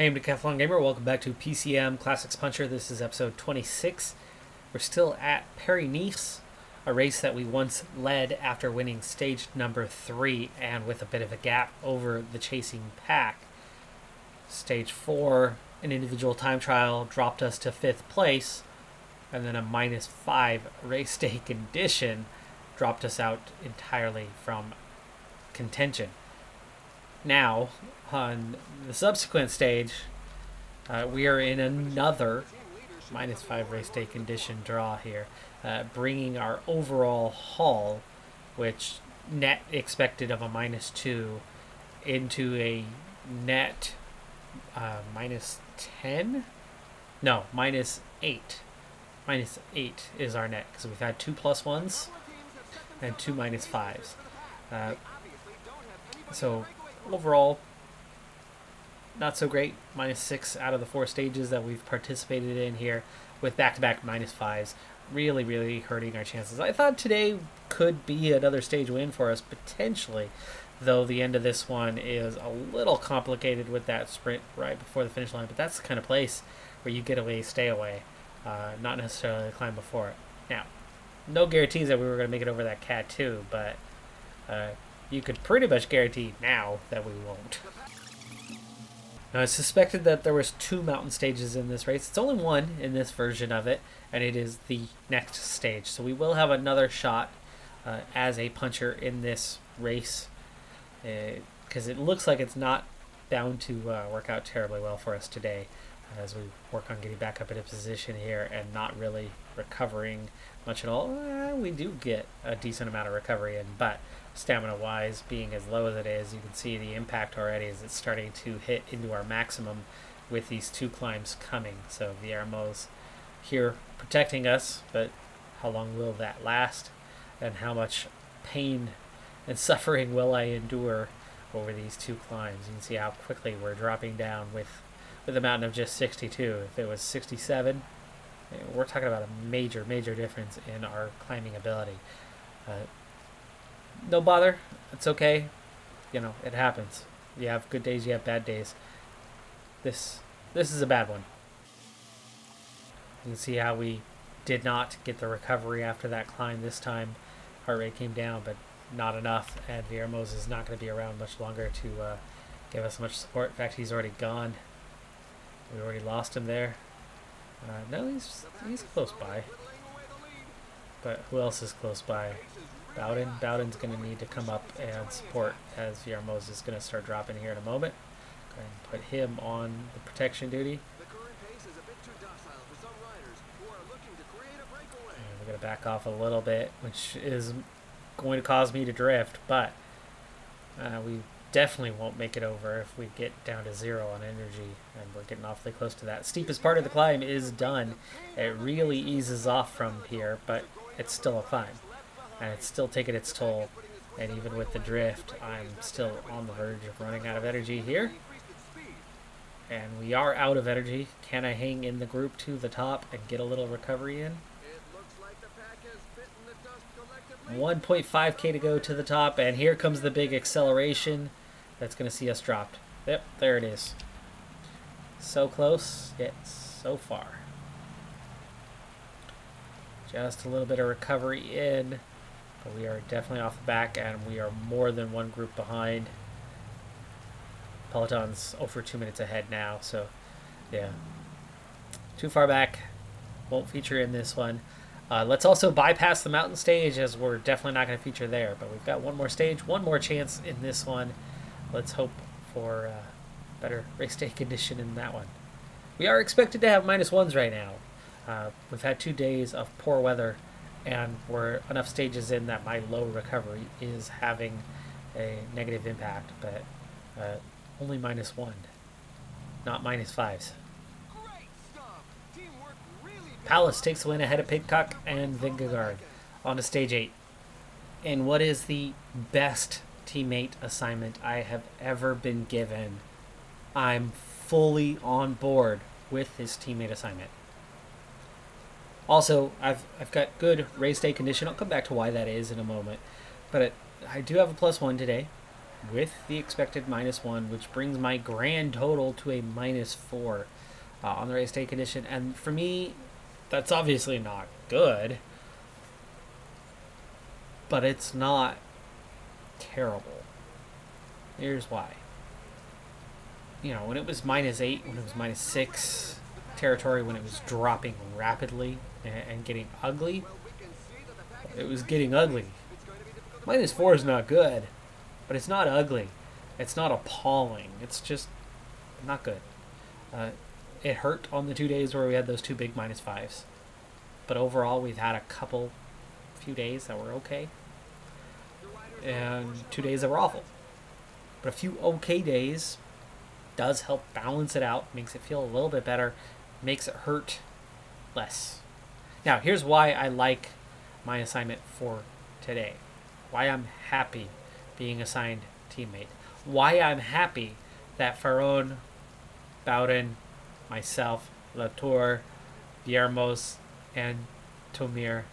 Hey, I'm Decathlon Gamer. Welcome back to PCM Classics Puncher. This is episode 26. We're still at Paris-Nice, a race that we once led after winning stage number 3 and with a bit of a gap over the chasing pack. Stage 4, an individual time trial, dropped us to 5th place, and then a -5 race day condition dropped us out entirely from contention. Now, on the subsequent stage, we are in another -5 race day condition draw here, bringing our overall haul, which net expected of a -2, into a net -10? No, -8. -8 is our net, because we've had 2 +1s and 2 -5s. So overall, not so great. -6 out of the 4 stages that we've participated in here, with back-to-back -5s, really hurting our chances. I thought today could be another stage win for us, potentially, though the end of this one is a little complicated with that sprint right before the finish line, but that's the kind of place where you get away, stay away, not necessarily the climb before it. Now, no guarantees that we were going to make it over that Cat 2, but you could pretty much guarantee now that we won't. Now, I suspected that there was 2 mountain stages in this race. It's only 1 in this version of it, and it is the next stage. So we will have another shot as a puncher in this race, because it looks like it's not bound to work out terribly well for us today, as we work on getting back up into position here and not really recovering much at all. We do get a decent amount of recovery in, but stamina-wise, being as low as it is, you can see the impact already as it's starting to hit into our maximum with these 2 climbs coming. So the Airmo's here protecting us, but how long will that last? And how much pain and suffering will I endure over these 2 climbs? You can see how quickly we're dropping down with a mountain of just 62. If it was 67, we're talking about a major difference in our climbing ability. No bother, it's okay. You know, it happens. You have good days, you have bad days. This is a bad one. You can see how we did not get the recovery after that climb this time. Heart rate came down, but not enough, and Viermo's is not going to be around much longer to give us much support. In fact, he's already gone. We already lost him there. No, he's close by. But who else is close by? Bowden. Bowden's going to need to come up and support, as Viermo's is going to start dropping here in a moment. Go ahead and put him on the protection duty. And we're going to back off a little bit, which is going to cause me to drift, but we definitely won't make it over if we get down to 0 on energy, and we're getting awfully close to that. Steepest part of the climb is done. It really eases off from here, but it's still a climb, and it's still taking its toll. And even with the drift, I'm still on the verge of running out of energy here, and we are out of energy. Can I hang in the group to the top and get a little recovery in? 1.5k to go to the top, and here comes the big acceleration that's going to see us dropped. Yep, there it is. So close, yet so far. Just a little bit of recovery in, but we are definitely off the back, and we are more than 1 group behind. Peloton's over 2 minutes ahead now, so yeah. Too far back. Won't feature in this one. Let's also bypass the mountain stage, as we're definitely not going to feature there. But we've got 1 more stage, 1 more chance in this one. Let's hope for better race day condition in that one. We are expected to have -1s right now. We've had 2 days of poor weather, and we're enough stages in that my low recovery is having a negative impact. But only -1, not -5s. Palace takes the win ahead of Pidcock and Vingegaard on to stage 8. And what is the best teammate assignment I have ever been given? I'm fully on board with this teammate assignment. Also, I've got good race day condition. I'll come back to why that is in a moment. But I do have a +1 today. with the expected -1, which brings my grand total to a -4 on the race day condition. And for me, that's obviously not good, but it's not terrible. Here's why. You know, when it was -8, when it was -6 territory, when it was dropping rapidly and getting ugly, it was getting ugly. -4 is not good, but it's not ugly. It's not appalling. It's just not good. It hurt on the 2 days where we had those two big -5s. But overall, we've had a few days that were okay. And 2 days that were awful. But a few okay days does help balance it out, makes it feel a little bit better, makes it hurt less. Now, here's why I like my assignment for today. Why I'm happy being assigned teammate. Why I'm happy that Farone, Bowden, myself, Latour, Viermos, and Tomir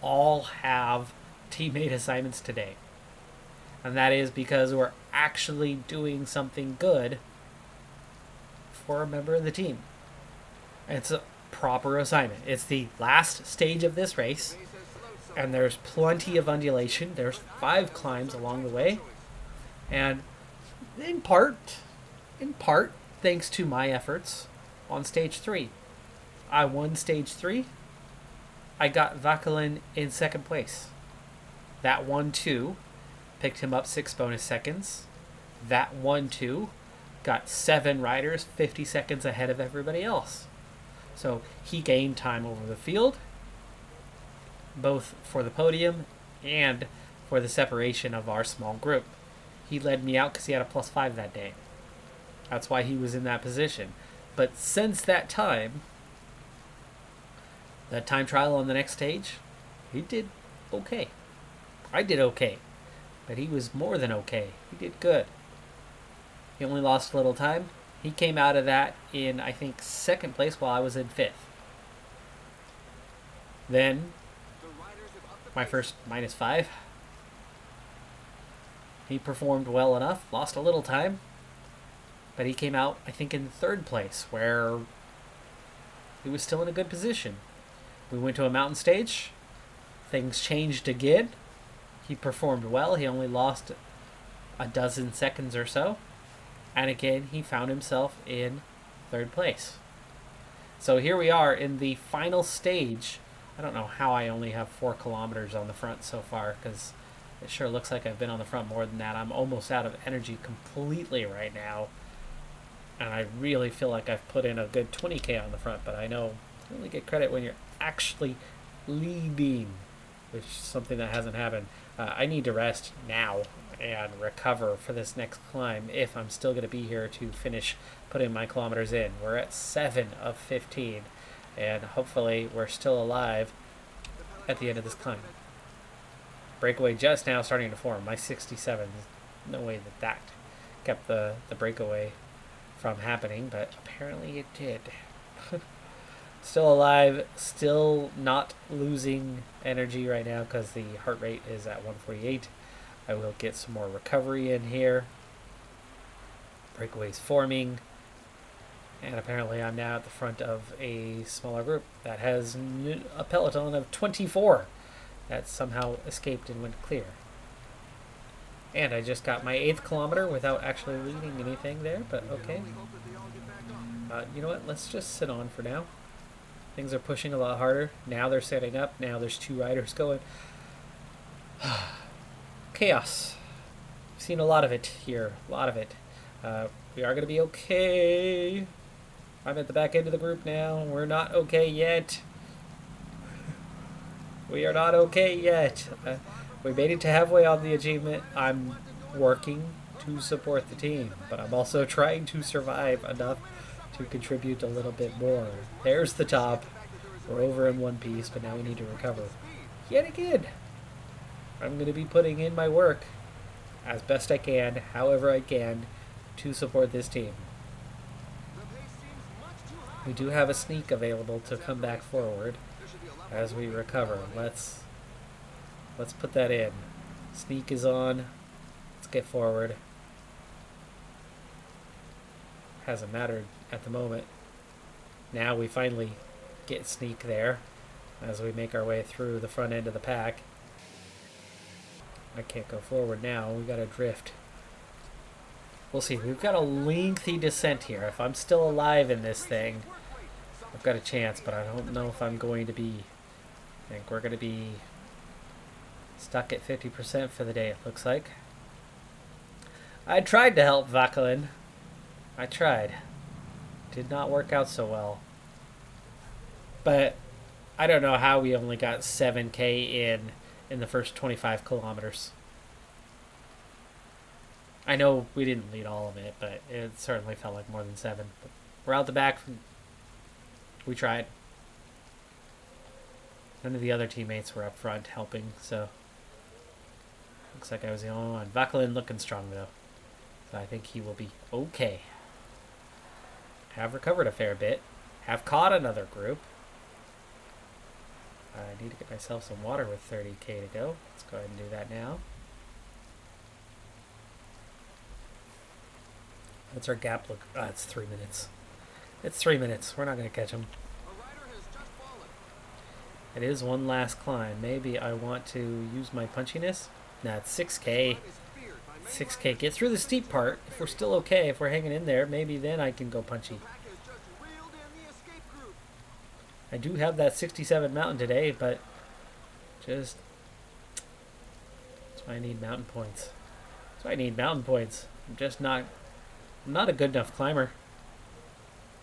all have teammate assignments today. And that is because we're actually doing something good for a member of the team. It's a proper assignment. It's the last stage of this race, and there's plenty of undulation. There's 5 climbs along the way, and in part, thanks to my efforts on stage 3. I won stage 3. I got Vakalin in second place. That 1-2 picked him up 6 bonus seconds. That 1-2 got 7 riders 50 seconds ahead of everybody else. So he gained time over the field, both for the podium and for the separation of our small group. He led me out because he had a +5 that day. That's why he was in that position. But since that time trial on the next stage, he did okay. I did okay, but he was more than okay. He did good. He only lost a little time. He came out of that in, I think, second place while I was in 5th. Then, my first -5. He performed well enough, lost a little time, but he came out, I think, in 3rd place, where he was still in a good position. We went to a mountain stage. Things changed again. He performed well. He only lost a dozen seconds or so. And again, he found himself in 3rd place. So here we are in the final stage. I don't know how I only have 4 kilometers on the front so far, because it sure looks like I've been on the front more than that. I'm almost out of energy completely right now. And I really feel like I've put in a good 20K on the front, but I know you only get credit when you're actually leading, which is something that hasn't happened. I need to rest now and recover for this next climb if I'm still going to be here to finish putting my kilometers in. We're at 7 of 15, and hopefully we're still alive at the end of this climb. Breakaway just now starting to form. My 67, no way that kept the breakaway from happening, but apparently it did. Still alive, still not losing energy right now because the heart rate is at 148. I will get some more recovery in here. Breakaway's forming. And apparently I'm now at the front of a smaller group that has a peloton of 24 that somehow escaped and went clear. And I just got my 8th kilometer without actually leading anything there, but okay. You know what? Let's just sit on for now. Things are pushing a lot harder. Now they're setting up. Now there's 2 riders going. Chaos. I've seen a lot of it here. A lot of it. We are going to be okay. I'm at the back end of the group now. We're not okay yet. We are not okay yet. We made it to halfway on the achievement. I'm working to support the team, but I'm also trying to survive enough to contribute a little bit more. There's the top. We're over in one piece, but now we need to recover. Yet again, I'm going to be putting in my work as best I can, however I can, to support this team. We do have a sneak available to come back forward as we recover. Let's put that in. Sneak is on. Let's get forward. Hasn't mattered at the moment. Now we finally get sneak there as we make our way through the front end of the pack. I can't go forward now. We gotta drift. We'll see. We've got a lengthy descent here. If I'm still alive in this thing, I've got a chance, but I don't know if I'm going to be. I think we're going to be stuck at 50% for the day, it looks like. I tried to help Vacalin. I tried. Did not work out so well. But I don't know how we only got 7K in the first 25 kilometers. I know we didn't lead all of it, but it certainly felt like more than 7. But we're out the back. We tried. None of the other teammates were up front helping, so looks like I was the only one. Vacalin looking strong though, so I think he will be okay. Have recovered a fair bit. Have caught another group. I need to get myself some water with 30K to go. Let's go ahead and do that now. What's our gap look? It's 3 minutes. It's 3 minutes. We're not going to catch him. It is one last climb. Maybe I want to use my punchiness. Nah, it's 6K. 6K. Get through the steep part. If we're still okay, if we're hanging in there, maybe then I can go punchy. I do have that 67 mountain today, but just... That's why I need mountain points. That's why I need mountain points. I'm just not... I'm not a good enough climber.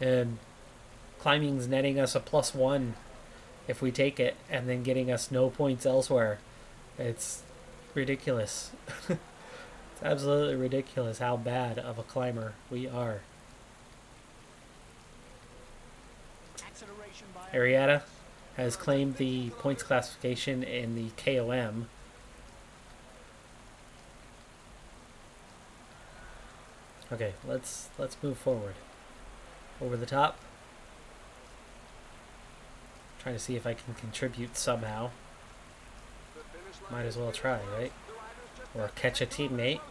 And climbing's netting us a +1 if we take it, and then getting us no points elsewhere. It's ridiculous. It's absolutely ridiculous how bad of a climber we are. Arietta has claimed the points classification in the KOM. Okay, let's move forward. Over the top. Trying to see if I can contribute somehow. Might as well try, right? Or catch a teammate.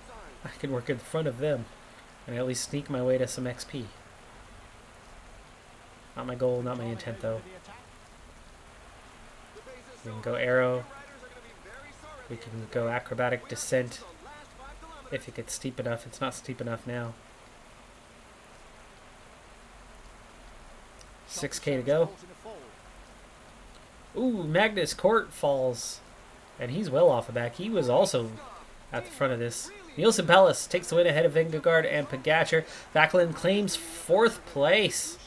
I can work in front of them and at least sneak my way to some XP. Not my goal, not my intent though. We can go arrow. We can go acrobatic descent. If it gets steep enough. It's not steep enough now. 6K to go. Ooh, Magnus Court falls. And he's well off the back. He was also at the front of this. Nielsen Palace takes the win ahead of Vingegaard and Pogacar. Vacalin claims 4th place.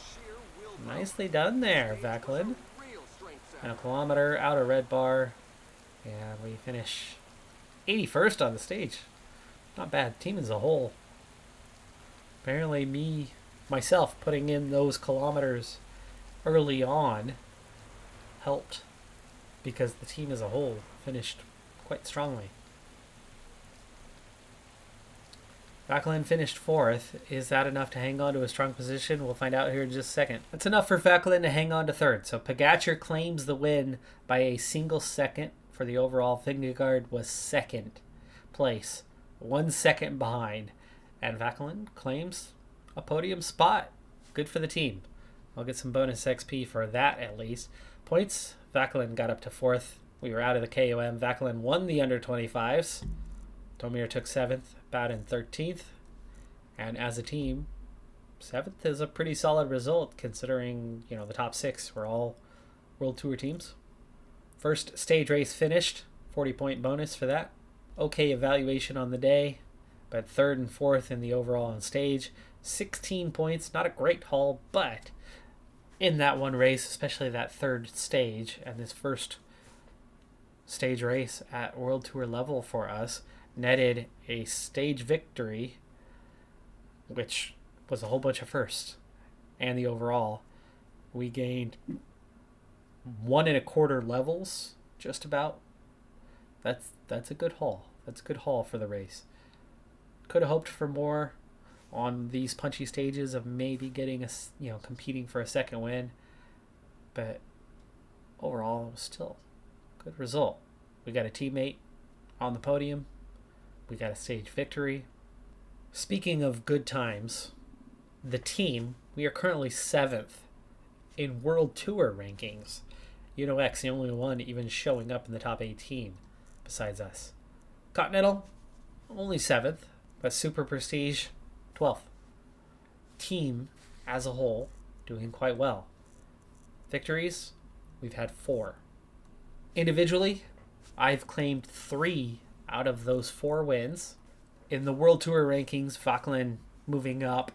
Nicely done there, Vacalin. And a kilometer, outer red bar. And we finish 81st on the stage. Not bad. Team as a whole. Apparently myself, putting in those kilometers early on helped, because the team as a whole finished quite strongly. Vacalin finished 4th. Is that enough to hang on to a strong position? We'll find out here in just a second. That's enough for Vacalin to hang on to 3rd. So Pogacar claims the win by a single second for the overall. Vingegaard was 2nd place, 1 second behind. And Vacalin claims a podium spot. Good for the team. I'll get some bonus XP for that at least. Points, Vacalin got up to 4th. We were out of the KOM. Vacalin won the under 25s. Tomir took 7th, Baden 13th. And as a team, 7th is a pretty solid result considering, the top 6 were all World Tour teams. First stage race finished, 40-point bonus for that. Okay evaluation on the day, but 3rd and 4th in the overall on stage. 16 points, not a great haul, but in that one race, especially that 3rd stage and this first stage race at World Tour level for us, netted a stage victory, which was a whole bunch of firsts, and the overall. We gained 1 1/4 levels, just about. That's a good haul. That's a good haul for the race. Could have hoped for more on these punchy stages of maybe getting us, competing for a 2nd win, but overall it was still a good result. We got a teammate on the podium. We got a stage victory. Speaking of good times, the team, we are currently 7th in World Tour rankings. UNOX, the only one even showing up in the top 18 besides us. Continental, only 7th, but Super Prestige, 12th. Team, as a whole, doing quite well. Victories, we've had 4. Individually, I've claimed 3 out of those 4 wins. In the World Tour rankings, Vauquelin moving up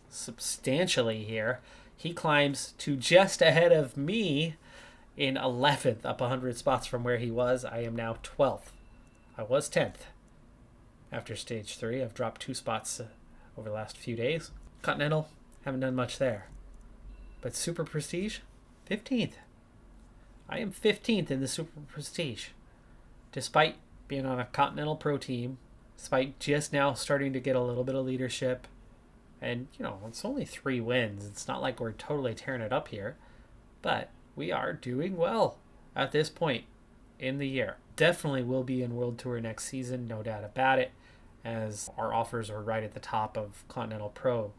substantially here. He climbs to just ahead of me in 11th, up 100 spots from where he was. I am now 12th. I was 10th. After stage 3, I've dropped 2 spots over the last few days. Continental, haven't done much there. But Super Prestige, 15th. I am 15th in the Super Prestige. Despite being on a Continental Pro team, despite just now starting to get a little bit of leadership, and, it's only 3 wins. It's not like we're totally tearing it up here, but we are doing well at this point in the year. Definitely will be in World Tour next season, no doubt about it, as our offers were right at the top of Continental Pro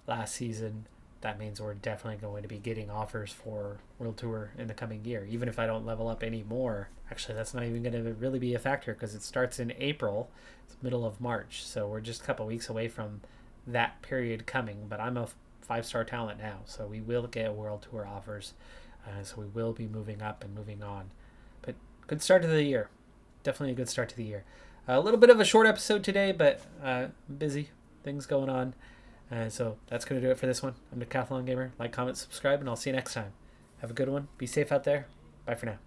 last season. That means we're definitely going to be getting offers for World Tour in the coming year, even if I don't level up any more. Actually, that's not even going to really be a factor because it starts in April. It's middle of March, so we're just a couple weeks away from that period coming. But I'm a 5-star talent now, so we will get World Tour offers. So we will be moving up and moving on. But good start to the year. Definitely a good start to the year. A little bit of a short episode today, but busy. Things going on. So that's going to do it for this one. I'm Decathlon Gamer. Like, comment, subscribe, and I'll see you next time. Have a good one. Be safe out there. Bye for now.